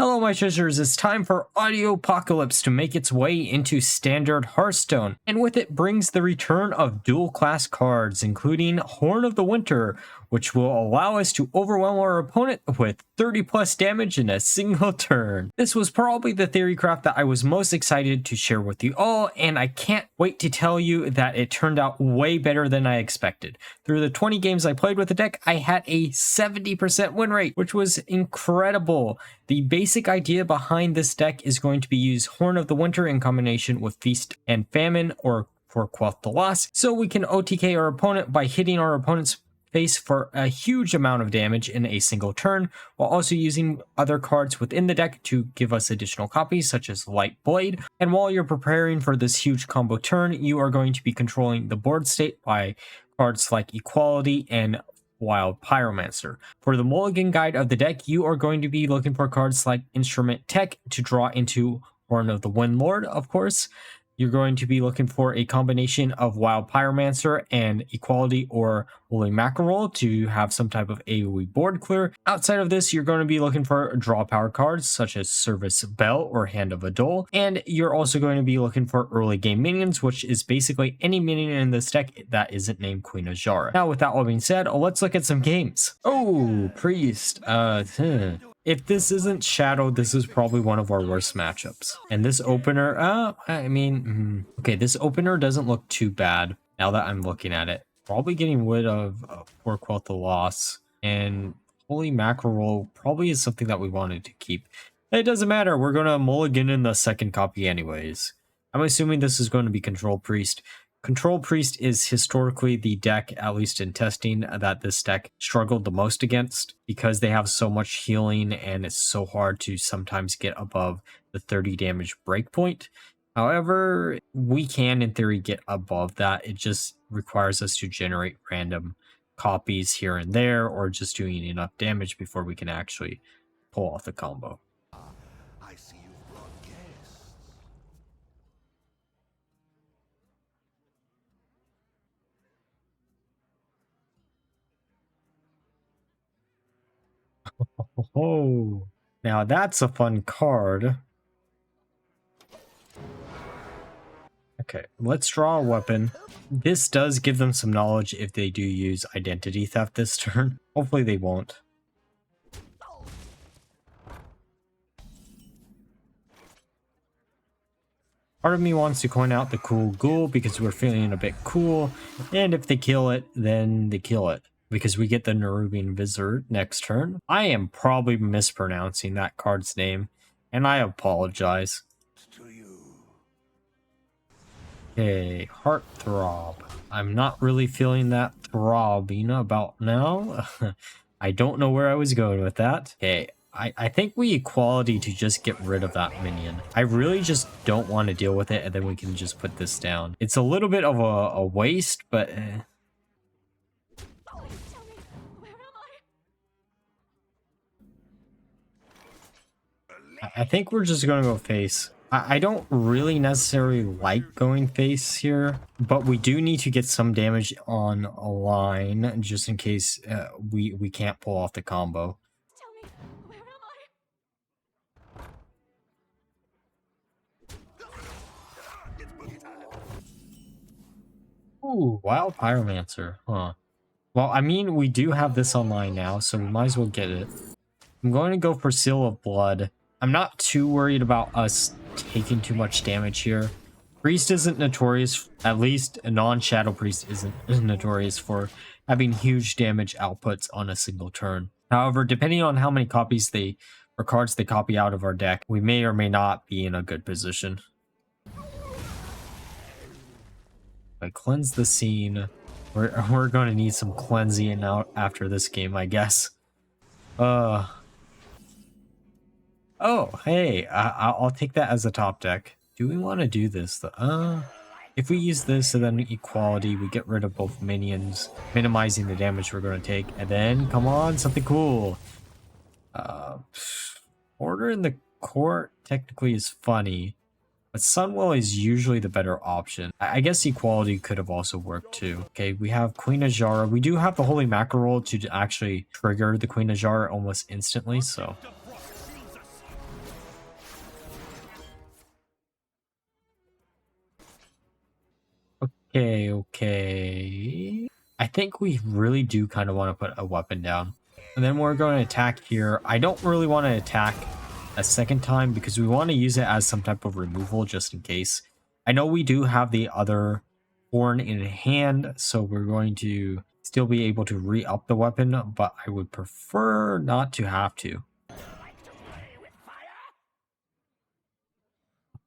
Hello my treasures, it's time for Audiopocalypse to make its way into standard Hearthstone, and with it brings the return of dual class cards, including Horn of the Winter, which will allow us to overwhelm our opponent with 30 plus damage in a single turn. This was probably the theory craft that I was most excited to share with you all, and I can't wait to tell you that it turned out way better than I expected. Through the 20 games I played with the deck, I had a 70% win rate, which was incredible. The basic idea behind this deck is going to be use Horn of the Winter in combination with Feast and Famine or for Quell the Loss, so we can OTK our opponent by hitting our opponent's face for a huge amount of damage in a single turn, while also using other cards within the deck to give us additional copies such as Light Blade. And while you're preparing for this huge combo turn, you are going to be controlling the board state by cards like Equality and Wild Pyromancer. For the Mulligan guide of the deck, you are going to be looking for cards like Instrument Tech to draw into Horn of the Windlord, of course. You're going to be looking for a combination of Wild Pyromancer and Equality or Holy Mackerel to have some type of AoE board clear. Outside of this, you're going to be looking for draw power cards such as Service Bell or Hand of a Duel. And you're also going to be looking for early game minions, which is basically any minion in this deck that isn't named Queen of Jara. Now, with that all being said, let's look at some games. Oh, Priest. If this isn't Shadow, this is probably one of our worst matchups. And this opener, okay, this opener doesn't look too bad now that I'm looking at it. Probably getting rid of Poor Quell the Loss, and Holy Mackerel probably is something that we wanted to keep. It doesn't matter, we're going to mulligan in the second copy anyways. I'm assuming this is going to be Control Priest. Control Priest is historically the deck, at least in testing, that this deck struggled the most against because they have so much healing and it's so hard to sometimes get above the 30 damage breakpoint. However, we can in theory get above that. It just requires us to generate random copies here and there or just doing enough damage before we can actually pull off the combo. I see you've brought guests. Oh, now that's a fun card. Okay, let's draw a weapon. This does give them some knowledge if they do use identity theft this turn. Hopefully they won't. Part of me wants to coin out the cool ghoul because we're feeling a bit cool, and if they kill it, then they kill it, because we get the Nerubian Visitor next turn. I am probably mispronouncing that card's name, and I apologize. Okay, Heartthrob. I'm not really feeling that throbbing about now. I don't know where I was going with that. Okay, I think we Equality to just get rid of that minion. I really just don't want to deal with it, and then we can just put this down. It's a little bit of a waste, but... I think we're just going to go face. I don't really necessarily like going face here, but we do need to get some damage on a line just in case we can't pull off the combo. Ooh, Wild Pyromancer, huh? Well, I mean, we do have this online now, so we might as well get it. I'm going to go for Seal of Blood. I'm not too worried about us taking too much damage here. Priest isn't notorious, at least a non-Shadow Priest isn't notorious for having huge damage outputs on a single turn. However, depending on how many copies or cards they copy out of our deck, we may or may not be in a good position. I cleanse the scene. We're going to need some cleansing out after this game, I guess. Oh, hey, I'll take that as a top deck. Do we want to do this? If we use this and then Equality, we get rid of both minions, minimizing the damage we're going to take. And then, come on, something cool. Order in the Court technically is funny, but Sunwell is usually the better option. I guess Equality could have also worked too. Okay, we have Queen of Jara. We do have the Holy Mackerel to actually trigger the Queen of Jara almost instantly, so... Okay. I think we really do kind of want to put a weapon down. And then we're going to attack here. I don't really want to attack a second time because we want to use it as some type of removal just in case. I know we do have the other horn in hand, so we're going to still be able to re-up the weapon, but I would prefer not to have to.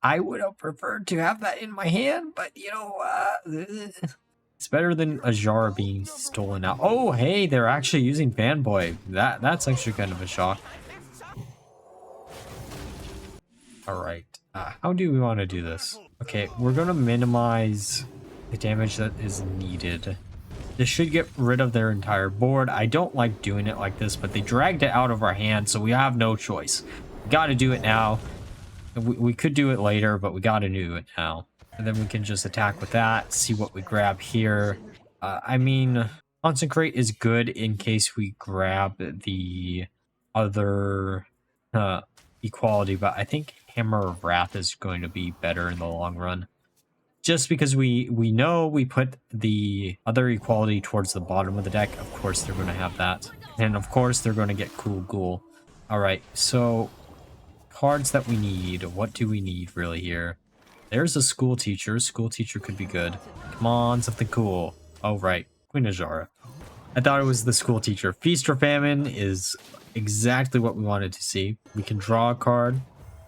I would have preferred to have that in my hand, but you know, it's better than a jar being stolen out. Oh, hey, they're actually using Fanboy. That's actually kind of a shock. All right, how do we want to do this? Okay, we're gonna minimize the damage that is needed. This should get rid of their entire board. I don't like doing it like this, but they dragged it out of our hand, so we have no choice. We got to do it now. We could do it later, but we got to do it now. And then we can just attack with that, see what we grab here. I mean, Consecrate is good in case we grab the other equality, but I think Hammer of Wrath is going to be better in the long run. Just because we know we put the other equality towards the bottom of the deck, of course they're going to have that. And of course they're going to get Cool Ghoul. Alright, so cards that we need. What do we need really here? There's a School Teacher. School Teacher could be good. Come on, something cool. Oh, right. Queen Azara. I thought it was the School Teacher. Feast or Famine is exactly what we wanted to see. We can draw a card.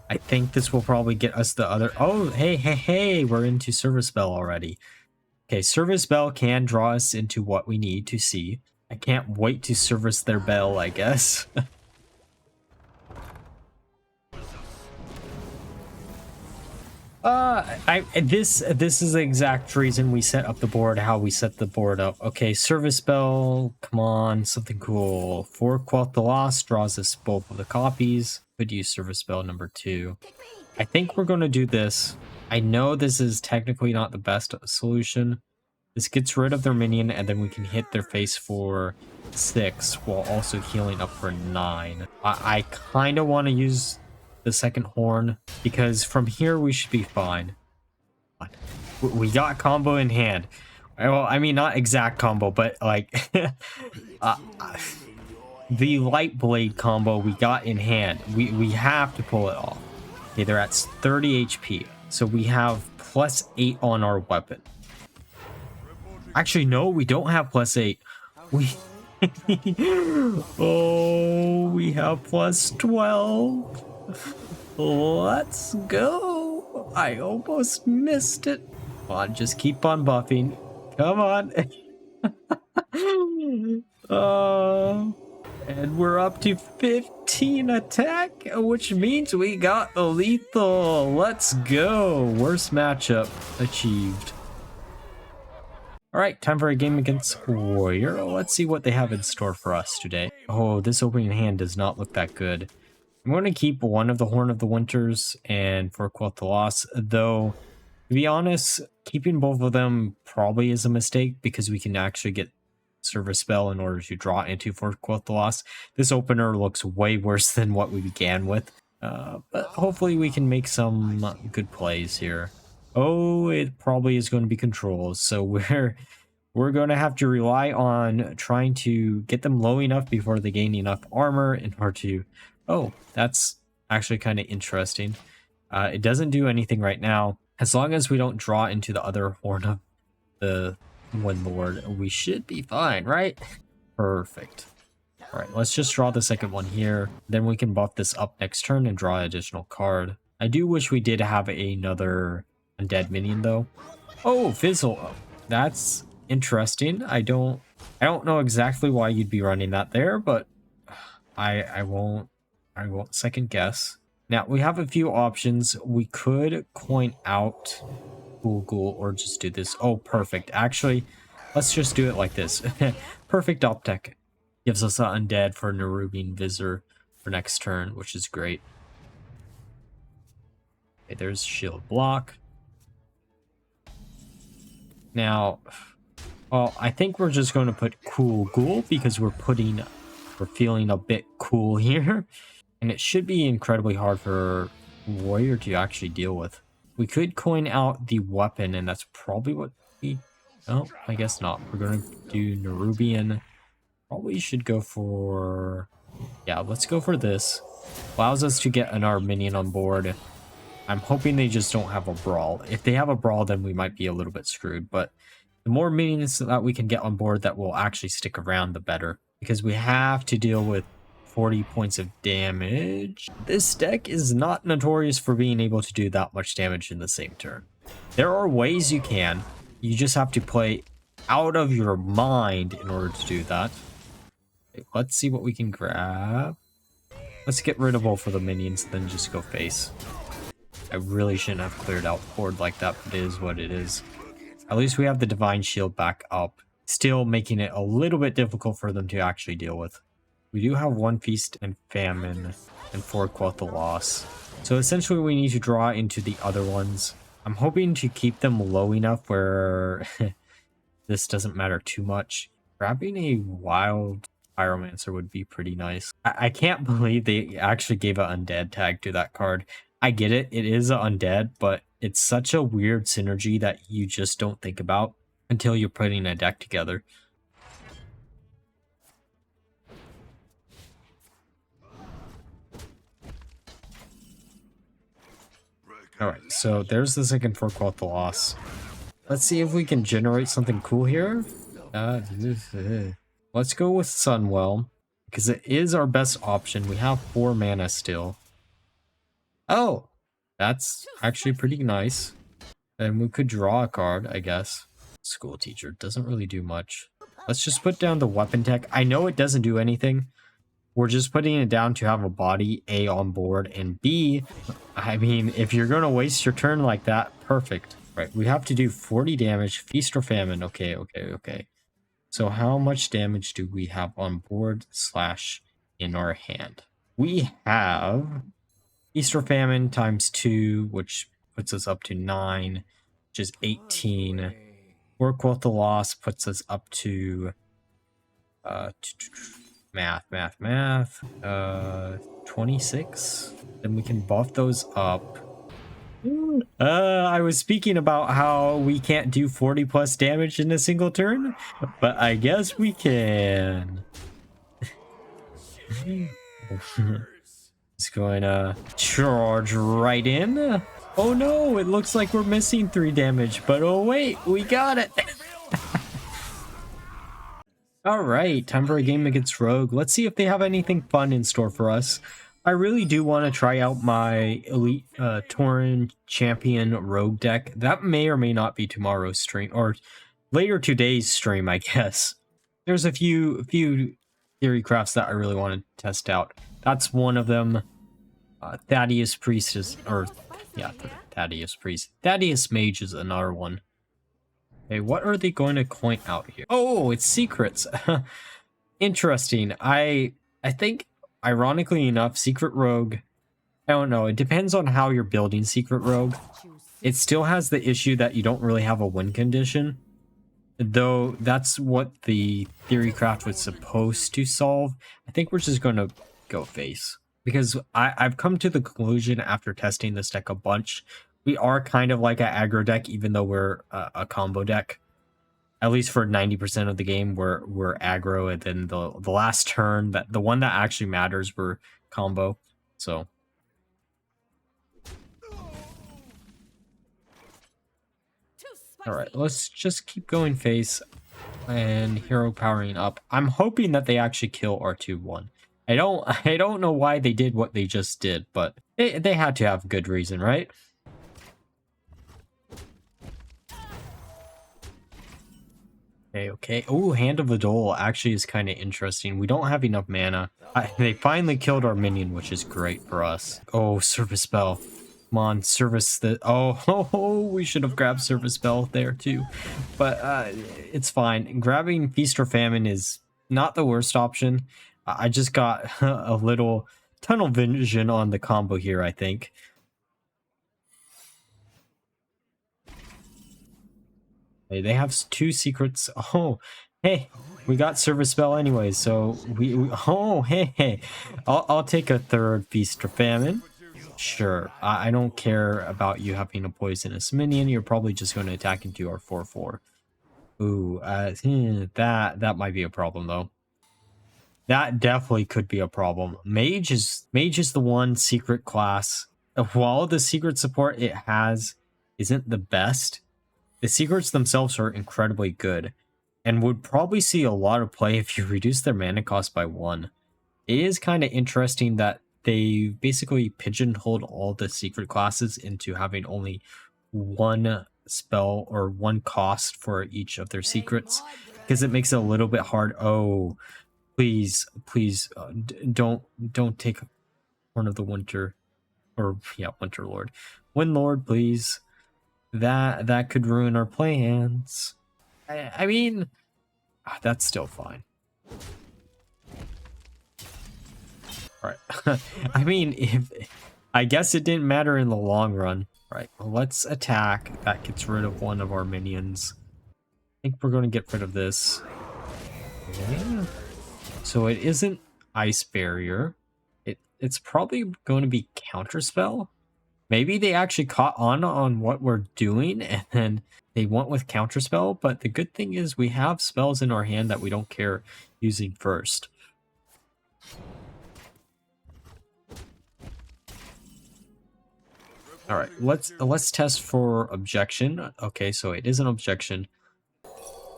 I think this will probably get us the other... Oh, hey, we're into Service Bell already. Okay, Service Bell can draw us into what we need to see. I can't wait to service their bell, I guess. This is the exact reason we set up the board, how we set the board up. Okay, Service Bell, come on, something cool. 4 Quoth the Lost draws us both of the copies. Could use Service Bell number 2. I think we're going to do this. I know this is technically not the best solution. This gets rid of their minion, and then we can hit their face for 6 while also healing up for 9. I kind of want to use the second horn because from here we should be fine. We got combo in hand. Well, I mean, not exact combo, but like the light blade combo we got in hand. We have to pull it off. Okay, they're at 30 HP, so we have +8 on our weapon. Actually, no, we don't have +8. We oh, we have +12. Let's go. I almost missed it. Come on, just keep on buffing. Come on. And we're up to 15 attack, which means we got the lethal. Let's go. Worst matchup achieved. All right, time for a game against Warrior. Let's see what they have in store for us today. Oh, this opening hand does not look that good. I'm going to keep one of the Horn of the Winters and for Quoth the Lost, though, to be honest, keeping both of them probably is a mistake because we can actually get Service Spell in order to draw into for Quoth the Lost. This opener looks way worse than what we began with, but hopefully we can make some good plays here. Oh, it probably is going to be controls, so we're going to have to rely on trying to get them low enough before they gain enough armor in order to... Oh, that's actually kind of interesting. It doesn't do anything right now. As long as we don't draw into the other Horn of the Windlord, we should be fine, right? Perfect. All right, let's just draw the second one here. Then we can buff this up next turn and draw an additional card. I do wish we did have another undead minion, though. Oh, Fizzle. Oh, that's interesting. I don't know exactly why you'd be running that there, but I won't second guess. Now, we have a few options. We could coin out Cool Ghoul or just do this. Oh, perfect. Actually, let's just do it like this. Perfect Optech gives us an undead for Nerubian Visor for next turn, which is great. Okay, there's Shield Block. Now, well, I think we're just going to put Cool Ghoul because we're feeling a bit cool here. And it should be incredibly hard for Warrior to actually deal with. We could coin out the weapon, and that's probably what No, I guess not. We're gonna do Nerubian. Probably should go for... Yeah, let's go for this. Allows us to get an Arminian on board. I'm hoping they just don't have a brawl. If they have a brawl, then we might be a little bit screwed. But the more minions that we can get on board that will actually stick around, the better. Because we have to deal with 40 points of damage. This deck is not notorious for being able to do that much damage in the same turn. There are ways you can. You just have to play out of your mind in order to do that. Okay, let's see what we can grab. Let's get rid of both of the minions, then just go face. I really shouldn't have cleared out board like that, but it is what it is. At least we have the Divine Shield back up, still making it a little bit difficult for them to actually deal with. We do have 1 Feast and Famine and 4 Quoth the Loss. So essentially we need to draw into the other ones. I'm hoping to keep them low enough where this doesn't matter too much. Grabbing a Wild Pyromancer would be pretty nice. I can't believe they actually gave an Undead tag to that card. I get it, it is an Undead, but it's such a weird synergy that you just don't think about until you're putting a deck together. Alright, so there's the second for Quoth the Loss. Let's see if we can generate something cool here. Let's go with Sunwell, because it is our best option. We have 4 mana still. Oh, that's actually pretty nice. And we could draw a card, I guess. School Teacher doesn't really do much. Let's just put down the weapon tech. I know it doesn't do anything. We're just putting it down to have a body, A, on board, and B, I mean, if you're going to waste your turn like that, perfect. Right, we have to do 40 damage, Feast or Famine. Okay. So how much damage do we have on board / in our hand? We have Feast or Famine times 2, which puts us up to 9, which is 18. Or Quoth the Loss puts us up to... Math. 26. Then we can buff those up. I was speaking about how we can't do 40 plus damage in a single turn, but I guess we can. It's going to charge right in. Oh no, it looks like we're missing 3 damage, but oh wait, we got it. Alright, time for a game against Rogue. Let's see if they have anything fun in store for us. I really do want to try out my Elite Tauren Champion Rogue deck. That may or may not be tomorrow's stream, or later today's stream, I guess. There's a few theory crafts that I really want to test out. That's one of them. Thaddeus Priest is, Thaddeus Priest. Thaddeus Mage is another one. Okay, what are they going to point out here? Oh, it's secrets. Interesting. I think, ironically enough, Secret Rogue, I don't know, it depends on how you're building Secret Rogue. It still has the issue that you don't really have a win condition, though that's what the theory craft was supposed to solve. I think we're just going to go face, because I've come to the conclusion after testing this deck a bunch, we are kind of like an aggro deck, even though we're a combo deck. At least for 90% of the game, we're aggro, and then the last turn, the one that actually matters, we're combo. So all right, let's just keep going face and hero powering up. I'm hoping that they actually kill R2-1. I don't know why they did what they just did, but they had to have a good reason, right? Okay. Oh, Hand of the Duel actually is kind of interesting. We don't have enough mana. They finally killed our minion, which is great for us. Oh, Service Spell. Come on, service the... Oh, we should have grabbed Service Spell there too. But it's fine. Grabbing Feast or Famine is not the worst option. I just got a little tunnel vision on the combo here, I think. Hey, they have 2 secrets. Oh, hey, we got Service Spell anyway, so we oh, hey. I'll take a 3rd Feast or Famine. Sure, I don't care about you having a poisonous minion. You're probably just going to attack into our 4/4. Ooh, that might be a problem though. That definitely could be a problem. Mage is the one secret class. While the secret support it has isn't the best, the secrets themselves are incredibly good and would probably see a lot of play if you reduce their mana cost by 1. It is kind of interesting that they basically pigeonholed all the secret classes into having only one spell or one cost for each of their secrets, because it makes it a little bit hard. Oh, please, don't take Horn of the Winter, or yeah, Winterlord, Windlord, please. That could ruin our plans. I mean, that's still fine. All right. I mean, I guess it didn't matter in the long run. All right, well, let's attack. That gets rid of one of our minions. I think we're going to get rid of this. Okay. So it isn't Ice Barrier. It's probably going to be Counterspell. Maybe they actually caught on what we're doing and then they went with Counterspell, but the good thing is we have spells in our hand that we don't care using first. All right, let's test for objection. Okay, so it is an objection.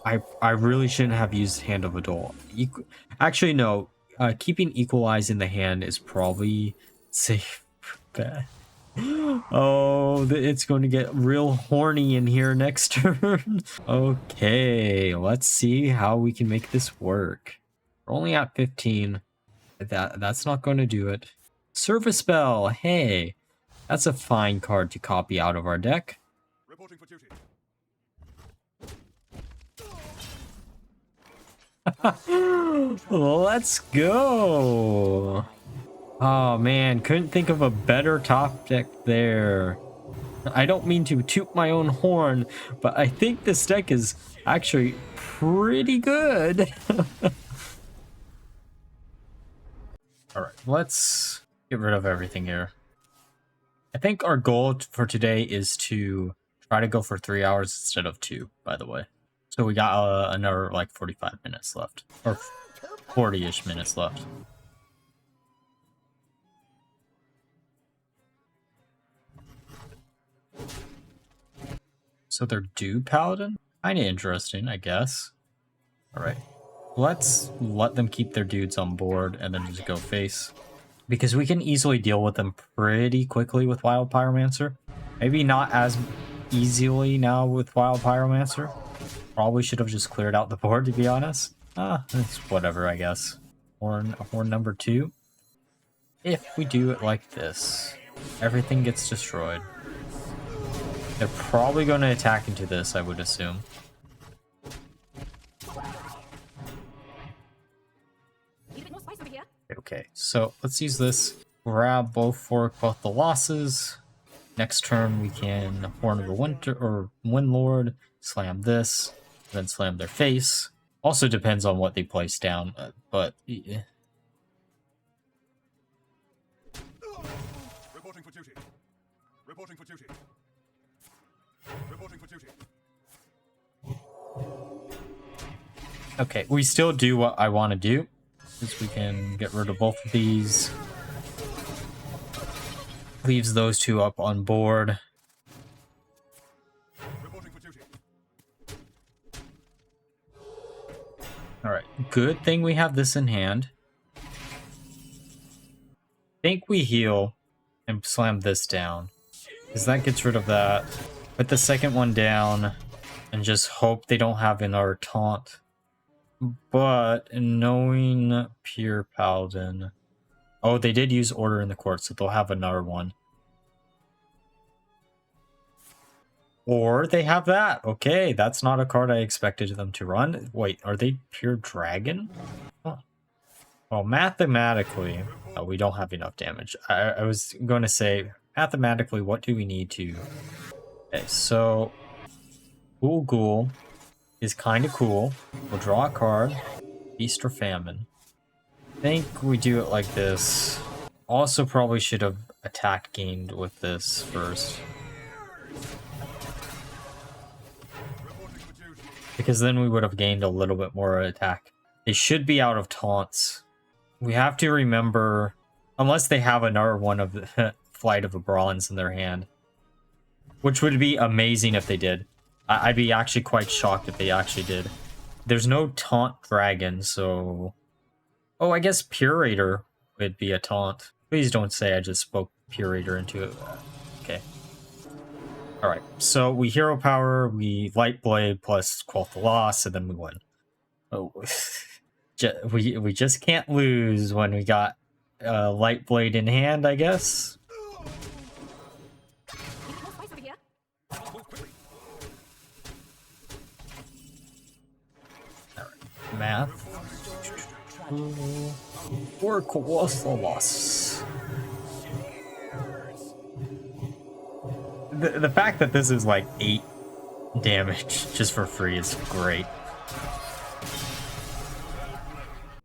I really shouldn't have used Hand of a Duel. Actually, no. Keeping Equalize in the hand is probably safe bet. Oh, it's going to get real horny in here next turn. Okay, let's see how we can make this work. We're only at 15. That's not going to do it. Surface Spell. Hey, that's a fine card to copy out of our deck. Reporting for duty. Let's go. Oh man, couldn't think of a better top deck there. I don't mean to toot my own horn, but I think this deck is actually pretty good. All right, let's get rid of everything here. I think our goal for today is to try to go for 3 hours instead of 2, by the way. So we got another like 45 minutes left, or 40-ish minutes left. So they're duel Paladin? Kinda interesting, I guess. Alright. Let's let them keep their dudes on board and then just go face. Because we can easily deal with them pretty quickly with Wild Pyromancer. Maybe not as easily now with Wild Pyromancer. Probably should have just cleared out the board, to be honest. It's whatever, I guess. Horn number 2. If we do it like this, everything gets destroyed. They're probably going to attack into this, I would assume. Okay, so let's use this. Grab both the losses. Next turn we can Horn of the Winter or Windlord, slam this, then slam their face. Also depends on what they place down, but yeah. Reporting for duty. Reporting for duty. Reporting for duty. Okay, we still do what I want to do. Because we can get rid of both of these. Leaves those two up on board. Reporting for duty. Alright, good thing we have this in hand. Think we heal and slam this down. Because that gets rid of that. Put the second one down and just hope they don't have another taunt. But knowing Pure Paladin... Oh, they did use Order in the Court, so they'll have another one. Or they have that. Okay, that's not a card I expected them to run. Wait, are they Pure Dragon? Huh. Well, mathematically, we don't have enough damage. I was going to say, mathematically, what do we need to... Okay, so... Ghoul is kind of cool. We'll draw a card. Feast or Famine. I think we do it like this. Also probably should have attack gained with this first. Because then we would have gained a little bit more attack. They should be out of taunts. We have to remember, unless they have another one of the Flight of the Bronze in their hand. Which would be amazing if they did. I'd be actually quite shocked if they actually did. There's no taunt dragon, so... Oh, I guess Purator would be a taunt. Please don't say I just spoke Purator into it. Okay. Alright, so we hero power, we Light Blade plus Quell the Loss, and then we win. Oh, we just can't lose when we got Light Blade in hand, I guess. Math. Or Colossal Loss. The fact that this is like 8 damage just for free is great.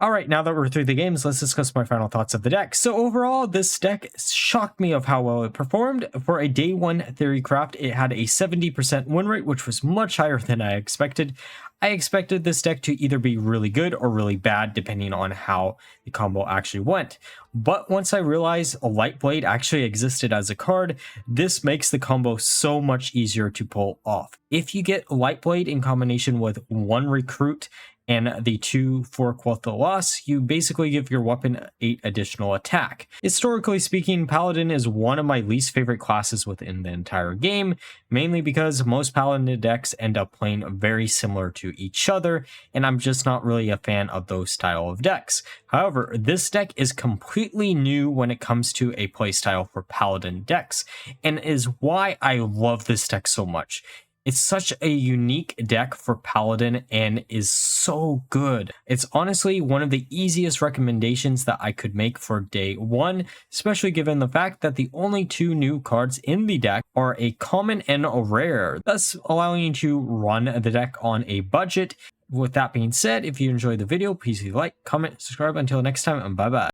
Alright, now that we're through the games, let's discuss my final thoughts of the deck. So overall, this deck shocked me of how well it performed. For a day 1 theory craft, it had a 70% win rate, which was much higher than I expected. I expected this deck to either be really good or really bad, depending on how the combo actually went. But once I realized a Light Blade actually existed as a card, this makes the combo so much easier to pull off. If you get Light Blade in combination with 1 Recruit and the 2 for Quell the Loss, you basically give your weapon 8 additional attack. Historically speaking, Paladin is one of my least favorite classes within the entire game, mainly because most Paladin decks end up playing very similar to each other, and I'm just not really a fan of those style of decks. However, this deck is completely new when it comes to a playstyle for Paladin decks, and is why I love this deck so much. It's such a unique deck for Paladin and is so good. It's honestly one of the easiest recommendations that I could make for day 1, especially given the fact that the only 2 new cards in the deck are a common and a rare, thus allowing you to run the deck on a budget. With that being said, if you enjoyed the video, please leave a like, comment, subscribe. Until next time, and bye-bye.